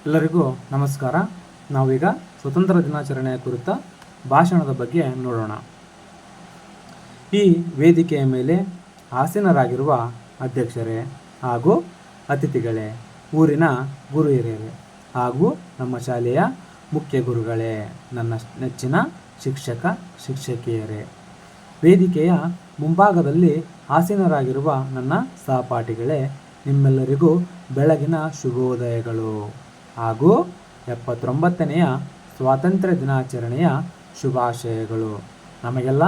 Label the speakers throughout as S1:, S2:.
S1: ಎಲ್ಲರಿಗೂ ನಮಸ್ಕಾರ. ನಾವೀಗ ಸ್ವತಂತ್ರ ದಿನಾಚರಣೆಯ ಕುರಿತ ಭಾಷಣದ ಬಗ್ಗೆ ನೋಡೋಣ. ಈ ವೇದಿಕೆಯ ಮೇಲೆ ಆಸೀನರಾಗಿರುವ ಅಧ್ಯಕ್ಷರೇ ಹಾಗೂ ಅತಿಥಿಗಳೇ, ಊರಿನ ಗುರು ಹಿರಿಯರೇ ಹಾಗೂ ನಮ್ಮ ಶಾಲೆಯ ಮುಖ್ಯ ಗುರುಗಳೇ, ನನ್ನ ನೆಚ್ಚಿನ ಶಿಕ್ಷಕ ಶಿಕ್ಷಕಿಯರೇ, ವೇದಿಕೆಯ ಮುಂಭಾಗದಲ್ಲಿ ಆಸೀನರಾಗಿರುವ ನನ್ನ ಸಹಪಾಠಿಗಳೇ, ನಿಮ್ಮೆಲ್ಲರಿಗೂ ಬೆಳಗಿನ ಶುಭೋದಯಗಳು ಹಾಗೂ 79ನೆಯ ಸ್ವಾತಂತ್ರ್ಯ ದಿನಾಚರಣೆಯ ಶುಭಾಶಯಗಳು. ನಮಗೆಲ್ಲ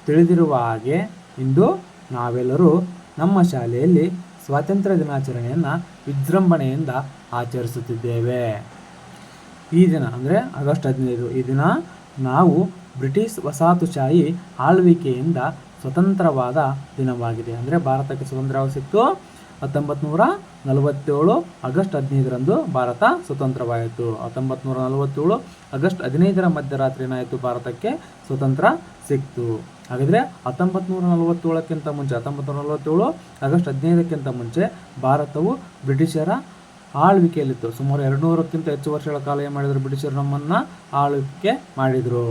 S1: ತಿಳಿದಿರುವ ಹಾಗೆ ಇಂದು ನಾವೆಲ್ಲರೂ ನಮ್ಮ ಶಾಲೆಯಲ್ಲಿ ಸ್ವಾತಂತ್ರ್ಯ ದಿನಾಚರಣೆಯನ್ನು ವಿಜೃಂಭಣೆಯಿಂದ ಆಚರಿಸುತ್ತಿದ್ದೇವೆ. ಈ ದಿನ ಅಂದರೆ ಆಗಸ್ಟ್ 15, ಈ ದಿನ ನಾವು ಬ್ರಿಟಿಷ್ ವಸಾಹತುಶಾಹಿ ಆಳ್ವಿಕೆಯಿಂದ ಸ್ವತಂತ್ರವಾದ ದಿನವಾಗಿದೆ. ಅಂದರೆ ಭಾರತಕ್ಕೆ ಸ್ವಾತಂತ್ರ್ಯ ಸಿಕ್ತು 1947 ಆಗಸ್ಟ್ 15ರಂದು ಭಾರತ ಸ್ವತಂತ್ರವಾಯಿತು. 1947 ಆಗಸ್ಟ್ 15ರ ಮಧ್ಯರಾತ್ರಿ ಏನಾಯಿತು, ಭಾರತಕ್ಕೆ ಸ್ವತಂತ್ರ ಸಿಕ್ತು. ಹಾಗಾದರೆ 1947ಕ್ಕಿಂತ ಮುಂಚೆ 1947 ಆಗಸ್ಟ್ 15ಕ್ಕಿಂತ ಮುಂಚೆ ಭಾರತವು ಬ್ರಿಟಿಷರ ಆಳ್ವಿಕೆಯಲ್ಲಿತ್ತು. ಸುಮಾರು 200ಕ್ಕಿಂತ ಹೆಚ್ಚು ವರ್ಷಗಳ ಕಾಲ ಏನು ಮಾಡಿದರು, ಬ್ರಿಟಿಷರು ನಮ್ಮನ್ನು ಆಳ್ವಿಕೆ ಮಾಡಿದರು.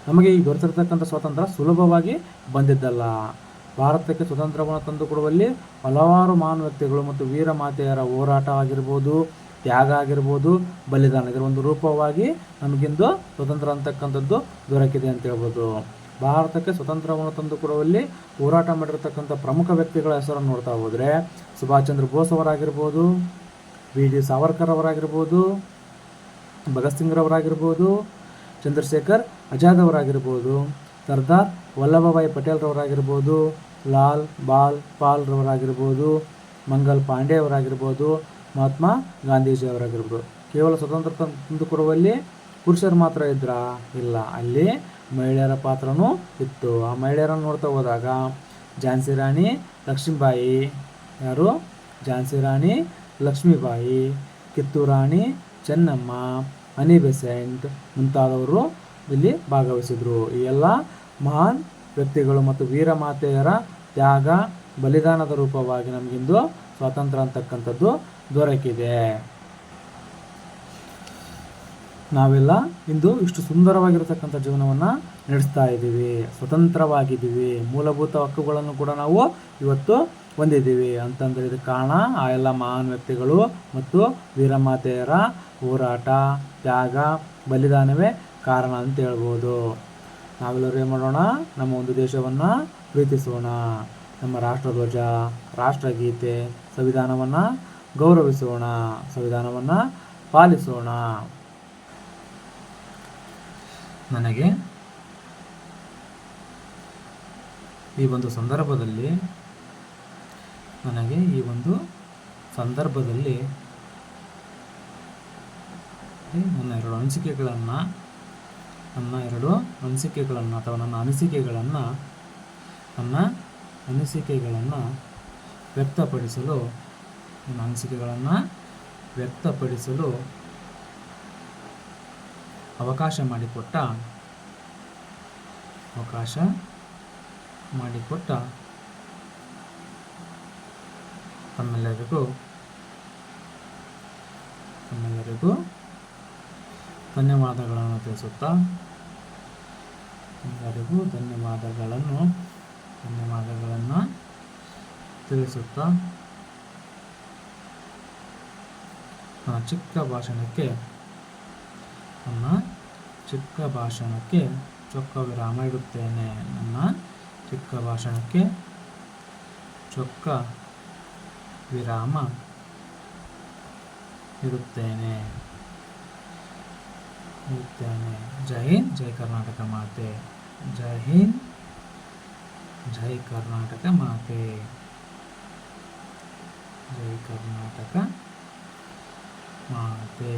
S1: ನಮಗೆ ಈ ದೊರೆತಿರ್ತಕ್ಕಂಥ ಸ್ವಾತಂತ್ರ್ಯ ಸುಲಭವಾಗಿ ಬಂದಿದ್ದಲ್ಲ. ಭಾರತಕ್ಕೆ ಸ್ವತಂತ್ರವನ್ನು ತಂದುಕೊಡುವಲ್ಲಿ ಹಲವಾರು ಮಹಾನ್ ವ್ಯಕ್ತಿಗಳು ಮತ್ತು ವೀರ ಮಾತೆಯರ ಹೋರಾಟ ಆಗಿರ್ಬೋದು, ತ್ಯಾಗ ಆಗಿರ್ಬೋದು, ಬಲಿದಾನ, ಇದರ ಒಂದು ರೂಪವಾಗಿ ನಮಗಿಂದು ಸ್ವತಂತ್ರ ಅಂತಕ್ಕಂಥದ್ದು ದೊರಕಿದೆ ಅಂತ ಹೇಳ್ಬೋದು. ಭಾರತಕ್ಕೆ ಸ್ವತಂತ್ರವನ್ನು ತಂದುಕೊಡುವಲ್ಲಿ ಹೋರಾಟ ಮಾಡಿರ್ತಕ್ಕಂಥ ಪ್ರಮುಖ ವ್ಯಕ್ತಿಗಳ ಹೆಸರನ್ನು ನೋಡ್ತಾ ಹೋದರೆ ಸುಭಾಷ್ ಚಂದ್ರ ಬೋಸ್ ಅವರಾಗಿರ್ಬೋದು, ವಿ.ಡಿ. ಸಾವರ್ಕರ್ ಅವರಾಗಿರ್ಬೋದು, ಭಗತ್ ಸಿಂಗ್ ರವರಾಗಿರ್ಬೋದು, ಚಂದ್ರಶೇಖರ್ ಆಜಾದ್ ಅವರಾಗಿರ್ಬೋದು, ಸರ್ದಾರ್ ವಲ್ಲಭಭಾಯಿ ಪಟೇಲ್ ರವರಾಗಿರ್ಬೋದು, ಲಾಲ್ ಬಾಲ್ ಪಾಲ್ ರವರಾಗಿರ್ಬೋದು, ಮಂಗಲ್ ಪಾಂಡೆ ಅವರಾಗಿರ್ಬೋದು, ಮಹಾತ್ಮ ಗಾಂಧೀಜಿ ಅವರಾಗಿರ್ಬೋದು. ಕೇವಲ ಸ್ವತಂತ್ರ ತಂದುಕೊಡುವಲ್ಲಿ ಪುರುಷರು ಮಾತ್ರ ಇದ್ರಾ? ಇಲ್ಲ, ಅಲ್ಲಿ ಮಹಿಳೆಯರ ಪಾತ್ರನೂ ಇತ್ತು. ಆ ಮಹಿಳೆಯರನ್ನು ನೋಡ್ತಾ ಹೋದಾಗ ಝಾನ್ಸಿ ರಾಣಿ ಲಕ್ಷ್ಮೀಬಾಯಿ, ಯಾರು? ಝಾನ್ಸಿ ರಾಣಿ ಲಕ್ಷ್ಮೀಬಾಯಿ, ಕಿತ್ತೂರು ರಾಣಿ ಚೆನ್ನಮ್ಮ, ಅನಿ ಬೆಸೆಂಟ್ ಮುಂತಾದವರು ಇಲ್ಲಿ ಭಾಗವಹಿಸಿದರು. ಈ ಎಲ್ಲ ಮಹಾನ್ ವ್ಯಕ್ತಿಗಳು ಮತ್ತು ವೀರಮಾತೆಯರ ತ್ಯಾಗ ಬಲಿದಾನದ ರೂಪವಾಗಿ ನಮಗಿಂದು ಸ್ವಾತಂತ್ರ್ಯ ಅಂತಕ್ಕಂಥದ್ದು ದೊರಕಿದೆ. ನಾವೆಲ್ಲ ಇಂದು ಇಷ್ಟು ಸುಂದರವಾಗಿರತಕ್ಕಂಥ ಜೀವನವನ್ನು ನಡೆಸ್ತಾ ಇದ್ದೀವಿ, ಸ್ವತಂತ್ರವಾಗಿದ್ದೀವಿ, ಮೂಲಭೂತ ಹಕ್ಕುಗಳನ್ನು ಕೂಡ ನಾವು ಇವತ್ತು ಹೊಂದಿದ್ದೀವಿ ಅಂತಂದರೆ ಇದಕ್ಕೆ ಕಾರಣ ಆ ಎಲ್ಲ ಮಹಾನ್ ವ್ಯಕ್ತಿಗಳು ಮತ್ತು ವೀರಮಾತೆಯರ ಹೋರಾಟ, ತ್ಯಾಗ, ಬಲಿದಾನವೇ ಕಾರಣ ಅಂತ ಹೇಳ್ಬೋದು. ನಾವೆಲ್ಲರೂ ಏನು ಮಾಡೋಣ, ನಮ್ಮ ಒಂದು ದೇಶವನ್ನು ಪ್ರೀತಿಸೋಣ, ನಮ್ಮ ರಾಷ್ಟ್ರಧ್ವಜ, ರಾಷ್ಟ್ರಗೀತೆ, ಸಂವಿಧಾನವನ್ನು ಗೌರವಿಸೋಣ, ಸಂವಿಧಾನವನ್ನು ಪಾಲಿಸೋಣ. ನನಗೆ ಈ ಒಂದು ಸಂದರ್ಭದಲ್ಲಿ ನನ್ನ ಎರಡು ಅನಿಸಿಕೆಗಳನ್ನು ಅಥವಾ ನನ್ನ ಅನಿಸಿಕೆಗಳನ್ನು ವ್ಯಕ್ತಪಡಿಸಲು ಅವಕಾಶ ಮಾಡಿಕೊಟ್ಟ ತಮ್ಮೆಲ್ಲರಿಗೂ ಧನ್ಯವಾದಗಳನ್ನು ತಿಳಿಸುತ್ತಾ ನನ್ನ ಚಿಕ್ಕ ಭಾಷಣಕ್ಕೆ ಚೊಕ್ಕ ವಿರಾಮ ಇಡುತ್ತೇನೆ. ಜೈ ಹಿಂದ್, ಜೈ ಕರ್ನಾಟಕ ಮಾತೆ. ಜೈ ಹಿಂದ್, ಜೈ ಕರ್ನಾಟಕ ಮಾತೆ. ಜೈ ಕರ್ನಾಟಕ ಮಾತೆ.